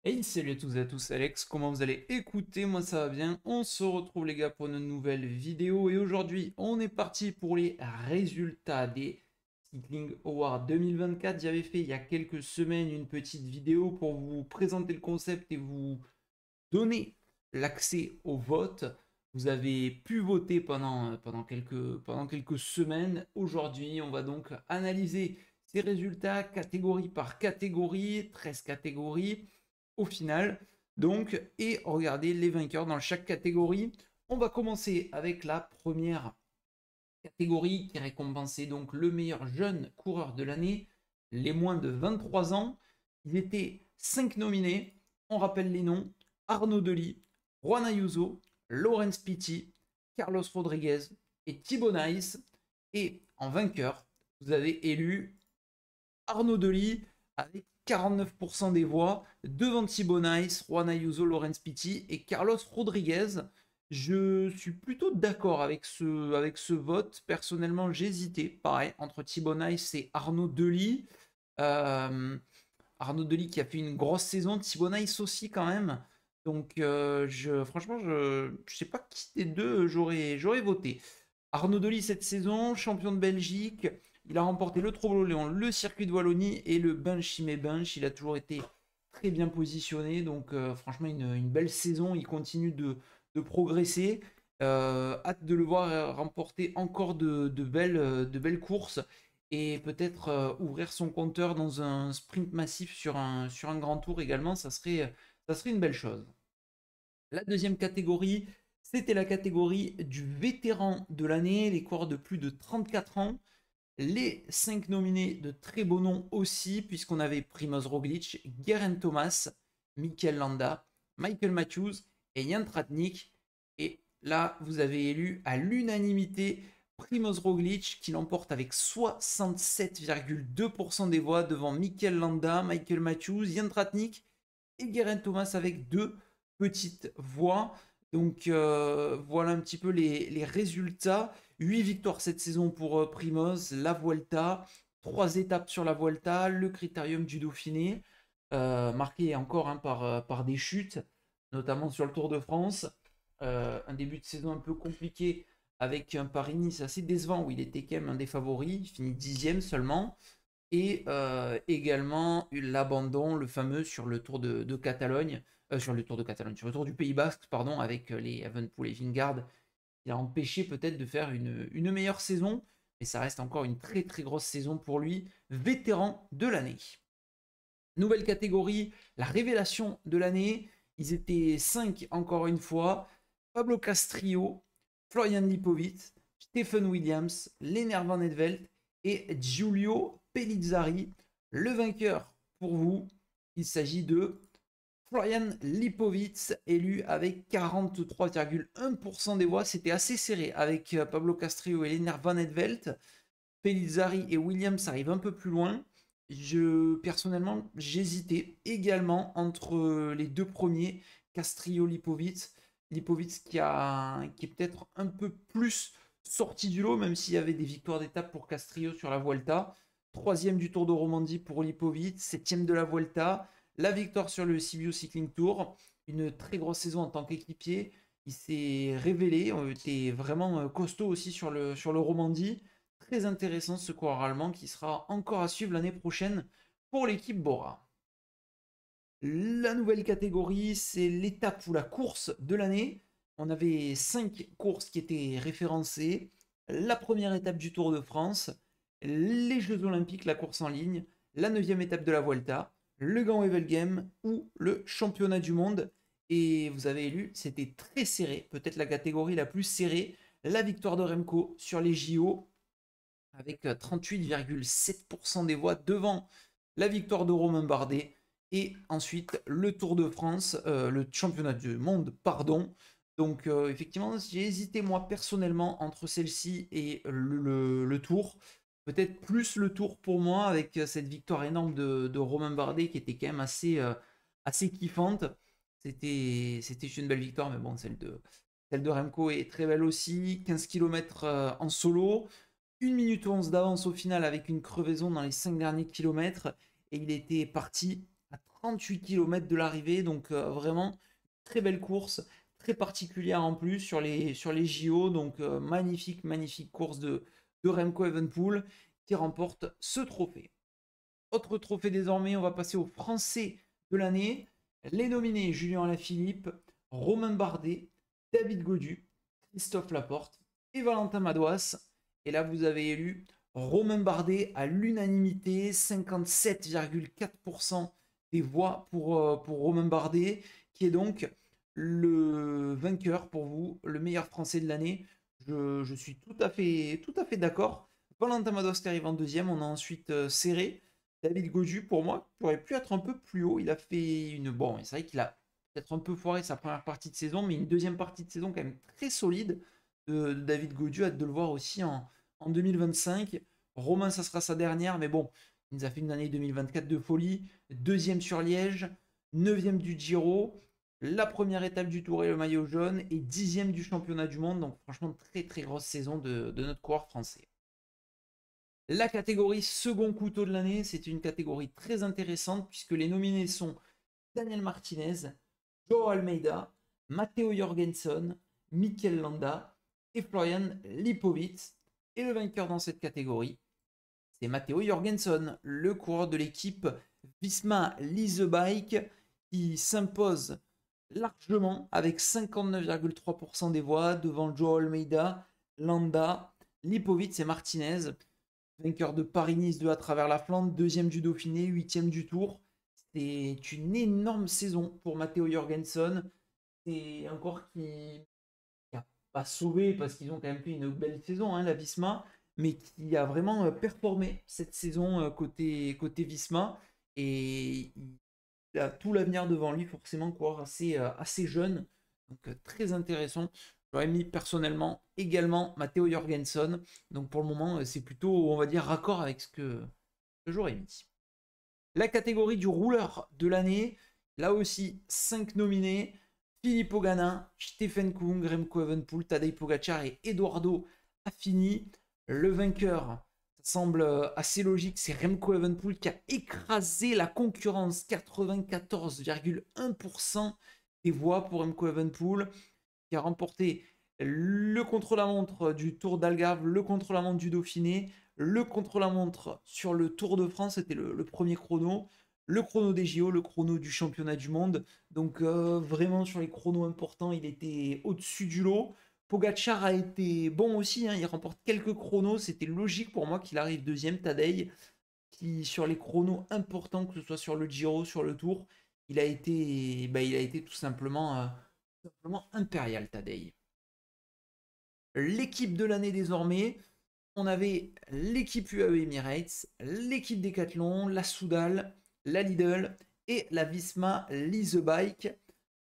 Hey, salut à tous et à tous, Alex, comment vous allez? Écoutez, moi ça va bien, on se retrouve les gars pour une nouvelle vidéo et aujourd'hui on est parti pour les résultats des Cycling Awards 2024. J'avais fait il y a quelques semaines une petite vidéo pour vous présenter le concept et vous donner l'accès au vote. Vous avez pu voter pendant quelques semaines. Aujourd'hui, on va donc analyser ces résultats catégorie par catégorie, 13 catégories au final. Donc, et regarder les vainqueurs dans chaque catégorie. On va commencer avec la première catégorie qui récompensait donc le meilleur jeune coureur de l'année, les moins de 23 ans. Il était 5 nominés. On rappelle les noms: Arnaud Delis, Juan Ayuso, Laurence Pitti, Carlos Rodriguez et Thibaut Nice. Et en vainqueur, vous avez élu Arnaud Delis avec 49% des voix, devant Thibaut Nice, Juan Ayuso, Laurence Pitti et Carlos Rodriguez. Je suis plutôt d'accord avec ce vote. Personnellement, j'hésitais, pareil, entre Thibaut Nice et Arnaud Delis. Euh, Arnaud Delis qui a fait une grosse saison, Thibaut Nice aussi quand même. Donc, franchement, je ne sais pas qui des deux j'aurais voté. Arnaud Delis cette saison, champion de Belgique, il a remporté le Trobo-Léon, le circuit de Wallonie et le Bench. Il a toujours été très bien positionné, donc franchement une belle saison. Il continue de progresser. Hâte de le voir remporter encore de belles courses et peut-être ouvrir son compteur dans un sprint massif sur un grand tour également. Ça serait une belle chose. La deuxième catégorie, c'était la catégorie du vétéran de l'année, les coureurs de plus de 34 ans. Les 5 nominés de très beaux noms aussi, puisqu'on avait Primoz Roglic, Geraint Thomas, Mikel Landa, Michael Matthews et Jan Tratnik. Et là, vous avez élu à l'unanimité Primoz Roglic qui l'emporte avec 67,2% des voix devant Mikel Landa, Michael Matthews, Jan Tratnik et Geraint Thomas avec deux petites voix. Donc voilà un petit peu les résultats. 8 victoires cette saison pour Primoz, la Vuelta, 3 étapes sur la Vuelta, le Critérium du Dauphiné, marqué encore par des chutes, notamment sur le Tour de France. Un début de saison un peu compliqué avec un Paris-Nice assez décevant où il était quand même un des favoris, il finit 10e seulement. Et également l'abandon, le fameux sur le Tour de Catalogne, sur le Tour du Pays Basque, pardon, avec les Evenepoel et Vingegaard. Il a empêché peut-être de faire une meilleure saison, mais ça reste encore une très très grosse saison pour lui, vétéran de l'année. Nouvelle catégorie, la révélation de l'année. Ils étaient 5 encore une fois. Pablo Castrillo, Florian Lipovic, Stephen Williams, Lennart Van Edveld et Giulio Pellizzari. Le vainqueur pour vous, il s'agit de Florian Lipovic, élu avec 43,1% des voix. C'était assez serré avec Pablo Castrillo et Lennart Van Edveld. Pellizzari et Williams arrivent un peu plus loin. Personnellement, j'hésitais également entre les deux premiers, Castrillo, Lipovic. Lipovic qui est peut-être un peu plus sorti du lot, même s'il y avait des victoires d'étape pour Castrillo sur la Vuelta. Troisième du Tour de Romandie pour Lipovic, septième de la Vuelta. La victoire sur le Sibiu Cycling Tour. Une très grosse saison en tant qu'équipier. Il s'est révélé, on était vraiment costaud aussi sur le Romandie. Très intéressant ce coureur allemand qui sera encore à suivre l'année prochaine pour l'équipe Bora. La nouvelle catégorie, c'est l'étape ou la course de l'année. On avait 5 courses qui étaient référencées. La première étape du Tour de France, les Jeux Olympiques, la course en ligne, la 9e étape de la Vuelta, le Gand-Wevelgem ou le Championnat du Monde. Et vous avez élu, c'était très serré, peut-être la catégorie la plus serrée, la victoire de Remco sur les JO avec 38,7% des voix devant la victoire de Romain Bardet et ensuite le Tour de France, le championnat du monde, pardon. Donc effectivement, j'ai hésité moi personnellement entre celle-ci et le Tour. Peut-être plus le Tour pour moi avec cette victoire énorme de Romain Bardet qui était quand même assez kiffante. C'était une belle victoire, mais bon, celle de Remco est très belle aussi. 15 km en solo. 1 minute 11 d'avance au final avec une crevaison dans les 5 derniers kilomètres et il était parti à 38 km de l'arrivée. Donc vraiment, très belle course, très particulière en plus sur les JO. Donc magnifique, magnifique course de Remco Evenepoel qui remporte ce trophée. Autre trophée désormais, on va passer aux Français de l'année. Les nominés, Julien Alaphilippe, Romain Bardet, David Gaudu, Christophe Laporte et Valentin Madouas. Et là, vous avez élu Romain Bardet à l'unanimité, 57,4% des voix pour Romain Bardet, qui est donc le vainqueur pour vous, le meilleur Français de l'année. Je suis tout à fait d'accord. Valentin Madouas qui arrive en deuxième, on a ensuite serré. David Gaudu, pour moi, qui aurait pu être un peu plus haut. Il a fait une. Bon, c'est vrai qu'il a peut-être un peu foiré sa première partie de saison, mais une deuxième partie de saison quand même très solide de David Gaudu. Hâte de le voir aussi en 2025. Romain, ça sera sa dernière, mais bon, il nous a fait une année 2024 de folie. Deuxième sur Liège, neuvième du Giro, la première étape du Tour et le maillot jaune, et dixième du championnat du monde. Donc, franchement, très très grosse saison de notre coureur français. La catégorie second couteau de l'année, c'est une catégorie très intéressante puisque les nominés sont Daniel Martinez, Joao Almeida, Matteo Jorgensen, Mikel Landa et Florian Lipovic. Et le vainqueur dans cette catégorie, c'est Matteo Jorgensen, le coureur de l'équipe Visma Lease Bike qui s'impose largement avec 59,3% des voix devant Joao Almeida, Landa, Lipovic et Martinez. Vainqueur de Paris-Nice 2 à travers la Flandre, deuxième du Dauphiné, huitième du Tour. C'est une énorme saison pour Matteo Jorgensen. C'est encore qui n'a pas sauvé parce qu'ils ont quand même fait une belle saison, hein, la Visma, mais qui a vraiment performé cette saison côté Visma. Et il a tout l'avenir devant lui, forcément, coureur assez jeune. Donc très intéressant. J'aurais mis personnellement également Matteo Jorgensen. Donc pour le moment, c'est plutôt, on va dire, raccord avec ce que j'aurais mis. La catégorie du rouleur de l'année, là aussi, 5 nominés. Filippo Ganna, Stephen Kung, Remco Evenepoel, Tadej Pogacar et Eduardo Affini. Le vainqueur, ça semble assez logique, c'est Remco Evenepoel qui a écrasé la concurrence, 94,1% des voix pour Remco Evenepoel, qui a remporté le contre-la-montre du Tour d'Algarve, le contre-la-montre du Dauphiné, le contre-la-montre sur le Tour de France, c'était le premier chrono, le chrono des JO, le chrono du championnat du monde. Donc vraiment sur les chronos importants, il était au-dessus du lot. Pogacar a été bon aussi, hein, il remporte quelques chronos, c'était logique pour moi qu'il arrive deuxième, Tadej, qui sur les chronos importants, que ce soit sur le Giro, sur le Tour, il a été tout simplement impérial, Tadej. L'équipe de l'année désormais, on avait l'équipe UAE Emirates, l'équipe Decathlon, la Soudal, la Lidl et la Visma Lease Bike.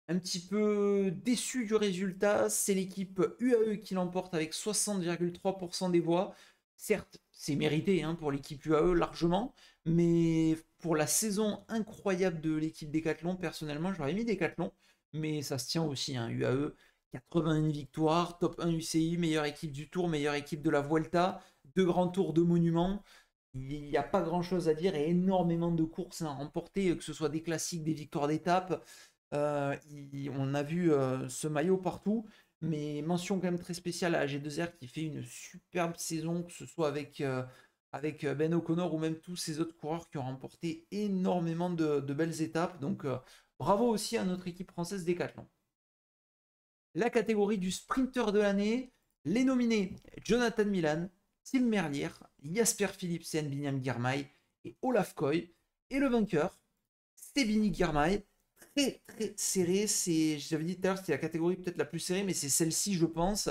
Un petit peu déçu du résultat, c'est l'équipe UAE qui l'emporte avec 60,3% des voix. Certes, c'est mérité, hein, pour l'équipe UAE largement, mais pour la saison incroyable de l'équipe Decathlon, personnellement, j'aurais mis Decathlon, mais ça se tient aussi, hein, UAE, 81 victoires, top 1 UCI, meilleure équipe du Tour, meilleure équipe de la Vuelta, deux grands tours de monuments. Il n'y a pas grand chose à dire et énormément de courses à remporter, que ce soit des classiques, des victoires d'étape. On a vu ce maillot partout, mais mention quand même très spéciale à AG2R qui fait une superbe saison, que ce soit avec Ben O'Connor ou même tous ces autres coureurs qui ont remporté énormément de belles étapes. Donc bravo aussi à notre équipe française Decathlon. La catégorie du sprinter de l'année, les nominés Jonathan Milan, Tim Merlier, Jasper Philipsen, Binyam Girmay et Olaf Koy. Et le vainqueur, c'est Bini Girmay. Très très serré. J'avais dit tout à l'heure, c'était la catégorie peut-être la plus serrée, mais c'est celle-ci, je pense.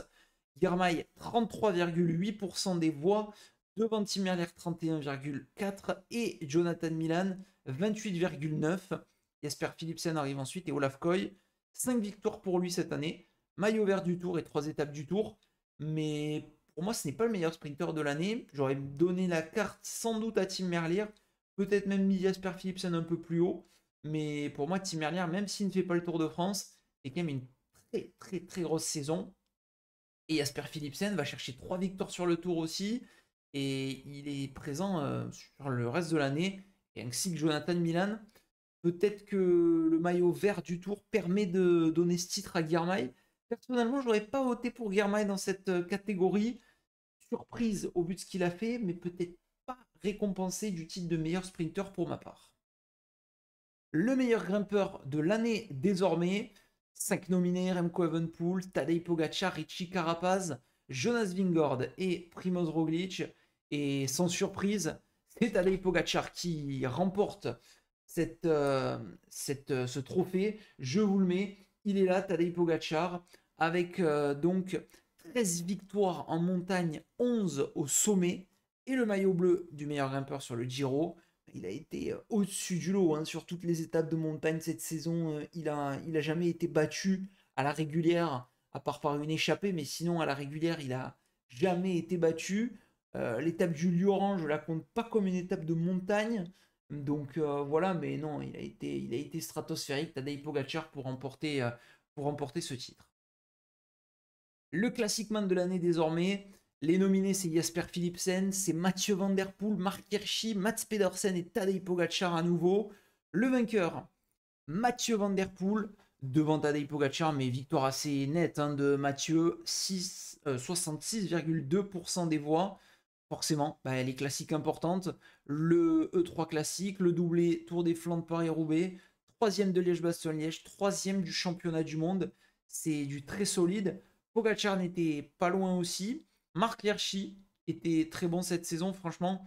Girmay, 33,8% des voix. Devant Tim Merlier, 31,4%. Et Jonathan Milan, 28,9%. Jasper Philipsen arrive ensuite et Olaf Koy. 5 victoires pour lui cette année. Maillot vert du Tour et 3 étapes du Tour. Mais pour moi, ce n'est pas le meilleur sprinter de l'année. J'aurais donné la carte sans doute à Tim Merlier. Peut-être même mis Jasper Philipsen un peu plus haut. Mais pour moi, Tim Merlier, même s'il ne fait pas le Tour de France, c'est quand même une très très très grosse saison. Et Jasper Philipsen va chercher 3 victoires sur le Tour aussi. Et il est présent sur le reste de l'année. Et ainsi que Jonathan Milan. Peut-être que le maillot vert du tour permet de donner ce titre à Girmay. Personnellement, je n'aurais pas voté pour Girmay dans cette catégorie. Surprise au but de ce qu'il a fait, mais peut-être pas récompensé du titre de meilleur sprinter pour ma part. Le meilleur grimpeur de l'année désormais, 5 nominés, Remco Evenepoel, Tadej Pogacar, Richie Carapaz, Jonas Vingegaard et Primoz Roglic. Et sans surprise, c'est Tadej Pogacar qui remporte ce trophée. Je vous le mets, il est là, Tadej Pogacar, avec donc 13 victoires en montagne, 11 au sommet, et le maillot bleu du meilleur grimpeur sur le Giro. Il a été au-dessus du lot hein, sur toutes les étapes de montagne cette saison. Il a jamais été battu à la régulière, à part par une échappée, mais sinon à la régulière, il a jamais été battu. L'étape du Lioran, je la compte pas comme une étape de montagne. Donc voilà, mais non, il a été stratosphérique, Tadej Pogacar, pour remporter ce titre. Le Classic Man de l'année désormais, les nominés c'est Jasper Philipsen, c'est Mathieu Van Der Poel, Mark Hirschi, Mats Pedersen et Tadej Pogacar à nouveau. Le vainqueur, Mathieu Van Der Poel, devant Tadej Pogacar, mais victoire assez nette hein, de Mathieu, 66,2% des voix. Forcément, les classiques importantes, le E3 classique, le doublé Tour des Flandres Paris-Roubaix, troisième de Liège-Bastogne-Liège, troisième du championnat du monde, c'est du très solide. Pogacar n'était pas loin aussi. Mark Hirschi était très bon cette saison, franchement.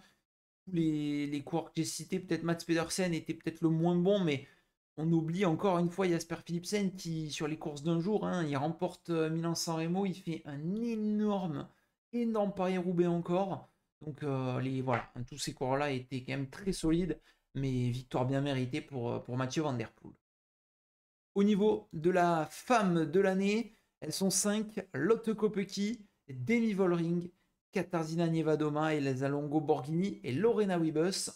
Les coureurs que j'ai cités, peut-être Mats Pedersen était peut-être le moins bon, mais on oublie encore une fois Jasper Philipsen qui, sur les courses d'un jour, hein, il remporte Milan-San Remo, il fait un énorme Paris-Roubaix encore. Donc voilà, tous ces coureurs-là étaient quand même très solides, mais victoire bien méritée pour Mathieu Van Der Poel. Au niveau de la femme de l'année, elles sont 5, Lotte Kopecky, Demi Vollering, Katarzyna Niewiadoma, Elisa Longo Borghini et Lorena Wiebes.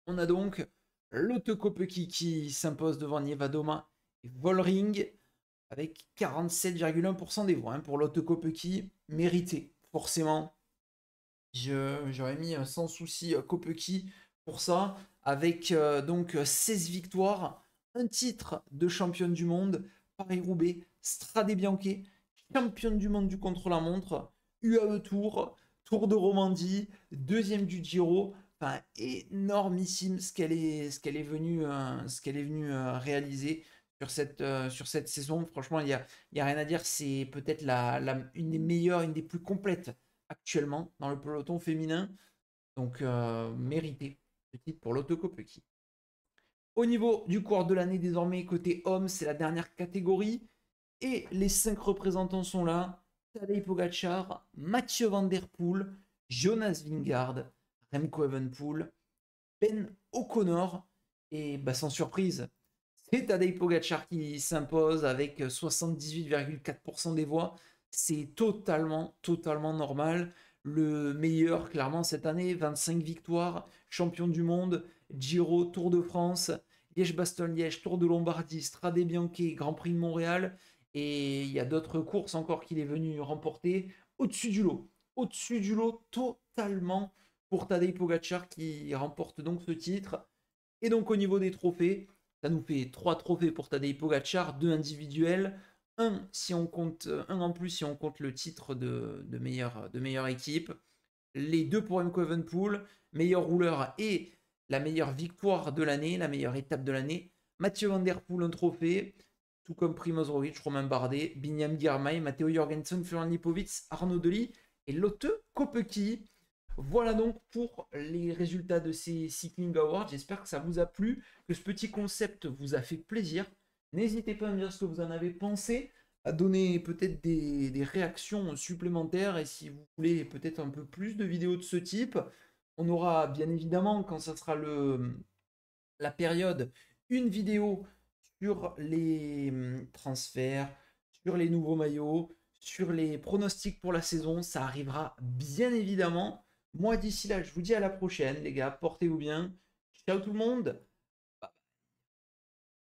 On a donc Lotte Kopecky qui s'impose devant Niewiadoma et Vollering avec 47,1% des voix pour Lotte Kopecky, mérité forcément. J'aurais mis sans souci Kopecky pour ça, avec donc 16 victoires, un titre de championne du monde, Paris-Roubaix, Strade Bianche, championne du monde du contre-la-montre, UAE Tour, Tour de Romandie, deuxième du Giro, enfin énormissime ce qu'elle est venue réaliser sur cette saison. Franchement, il y a rien à dire, c'est peut-être une des meilleures, une des plus complètes actuellement dans le peloton féminin. Donc mérité ce titre pour Lotte Kopecky. Au niveau du coureur de l'année désormais côté homme, c'est la dernière catégorie. Et les 5 représentants sont là. Tadej Pogacar, Mathieu Van Der Poel, Jonas Vingegaard, Remco Evenepoel, Ben O'Connor. Et sans surprise, c'est Tadej Pogacar qui s'impose avec 78,4% des voix. C'est totalement normal. Le meilleur, clairement, cette année, 25 victoires, champion du monde, Giro, Tour de France, Liège-Bastogne-Liège, Tour de Lombardie, Strade Bianche, Grand Prix de Montréal. Et il y a d'autres courses encore qu'il est venu remporter au-dessus du lot. Au-dessus du lot, totalement pour Tadej Pogacar qui remporte donc ce titre. Et donc au niveau des trophées, ça nous fait 3 trophées pour Tadej Pogacar, 2 individuels, un en plus si on compte le titre de meilleure équipe, les 2 pour Remco Evenepoel, meilleur rouleur et la meilleure victoire de l'année, la meilleure étape de l'année. Mathieu Van Der Poel un trophée, tout comme Primoz Roglic, Romain Bardet, Binyam Girmay, Matteo Jorgensen, Florian Lipovitz, Arnaud Delis et Lotte Kopecky. Voilà donc pour les résultats de ces Cycling Awards. J'espère que ça vous a plu, que ce petit concept vous a fait plaisir. N'hésitez pas à me dire ce que vous en avez pensé, à donner peut-être des réactions supplémentaires et si vous voulez peut-être un peu plus de vidéos de ce type. On aura bien évidemment, quand ça sera la période, une vidéo sur les transferts, sur les nouveaux maillots, sur les pronostics pour la saison. Ça arrivera bien évidemment. Moi, d'ici là, je vous dis à la prochaine, les gars. Portez-vous bien. Ciao tout le monde.